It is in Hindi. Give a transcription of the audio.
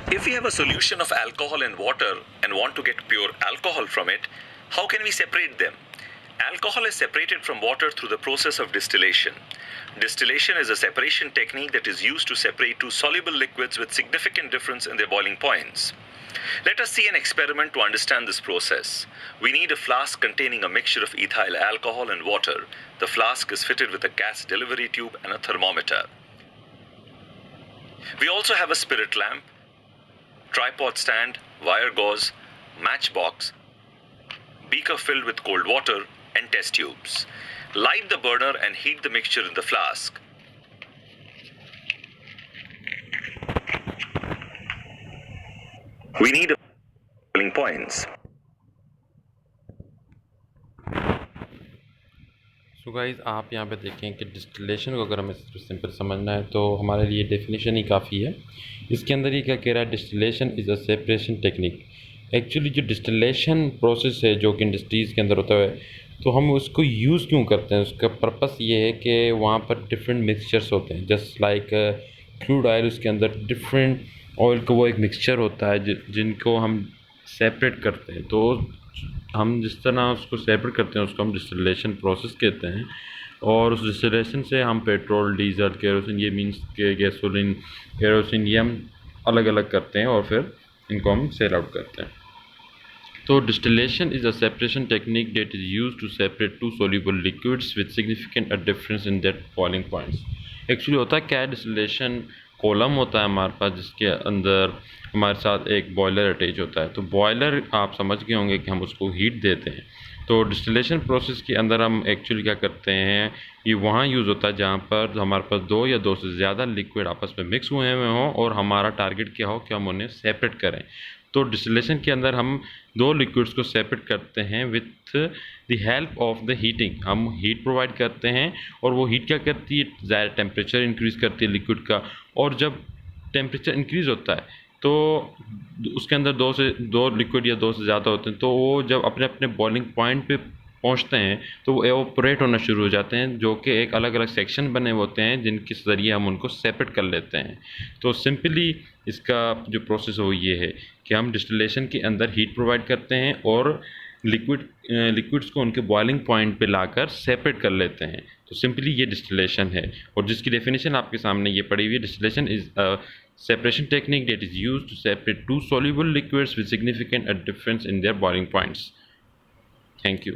If we have a solution of alcohol and water and want to get pure alcohol from it, how can we separate them? Alcohol is separated from water through the process of distillation. Distillation is a separation technique that is used to separate two soluble liquids with significant difference in their boiling points. Let us see an experiment to understand this process. We need a flask containing a mixture of ethyl alcohol and water. The flask is fitted with a gas delivery tube and a thermometer. We also have a spirit lamp, tripod stand, wire gauze, matchbox, beaker filled with cold water, and test tubes. Light the burner and heat the mixture in the flask. We need boiling points. So guys आप यहाँ पे देखें कि डिस्टिलेशन को अगर हमें सिंपल समझना है तो हमारे लिए डेफिनेशन ही काफ़ी है। इसके अंदर ये क्या कह रहा है, distillation is a separation technique. Actually जो डिस्टिलेशन प्रोसेस है जो कि इंडस्ट्रीज़ के अंदर होता है, तो हम उसको यूज़ क्यों करते हैं, उसका पर्पस ये है कि वहाँ पर डिफरेंट मिक्सचर्स होते हैं। जस्ट लाइक क्रूड ऑयल, उसके अंदर डिफरेंट ऑयल का वो एक मिक्सचर होता है जिनको हम सेपरेट करते हैं। तो हम जिस तरह उसको सेपरेट करते हैं उसको हम डिस्टिलेशन प्रोसेस कहते हैं। और उस डिस्टिलेशन से हम पेट्रोल, डीजल, केरोसिन, ये मीन्स के गैसोलीन, केरोसिन, ये हम अलग अलग करते हैं और फिर इनको हम सेल आउट करते हैं। तो distillation is a separation technique that is used to separate two soluble liquids with significant difference in that boiling points. Actually होता है क्या है, डिस्टिलेशन कॉलम होता है हमारे पास जिसके अंदर हमारे साथ एक बॉयलर अटैच होता है। तो बॉयलर आप समझ गए होंगे कि हम उसको हीट देते हैं। तो डिस्टिलेशन प्रोसेस के अंदर हम एक्चुअली क्या करते हैं, ये वहाँ यूज़ होता है जहाँ पर हमारे पास दो या दो से ज़्यादा लिक्विड आपस में मिक्स हुए हों और हमारा टारगेट क्या हो कि हम उन्हें सेपरेट करें। तो डिस्टिलेशन के अंदर हम दो लिक्विड्स को सेपरेट करते हैं with the help of the heating. हम हीट प्रोवाइड करते हैं और वो हीट क्या करती है, ज़्यादा टेम्परेचर इंक्रीज़ करती है लिक्विड का। और जब टेम्परेचर इंक्रीज़ होता है तो उसके अंदर दो लिक्विड या दो से ज़्यादा होते हैं, तो वो जब अपने अपने बॉइलिंग पॉइंट पे पहुंचते हैं तो वो एवोपरेट होना शुरू हो जाते हैं, जो कि एक अलग अलग सेक्शन बने होते हैं जिनके ज़रिए हम उनको सेपरेट कर लेते हैं। तो सिंपली इसका जो प्रोसेस हो ये है कि हम डिस्टिलेशन के अंदर हीट प्रोवाइड करते हैं और लिक्विड्स को उनके बॉइलिंग पॉइंट पे लाकर सेपरेट कर लेते हैं। तो सिंपली ये डिस्टिलेशन है और जिसकी डेफिनेशन आपके सामने ये पड़ी हुई है। Distillation is a separation technique that is used to separate two soluble liquids with significant difference in their boiling points. Thank you.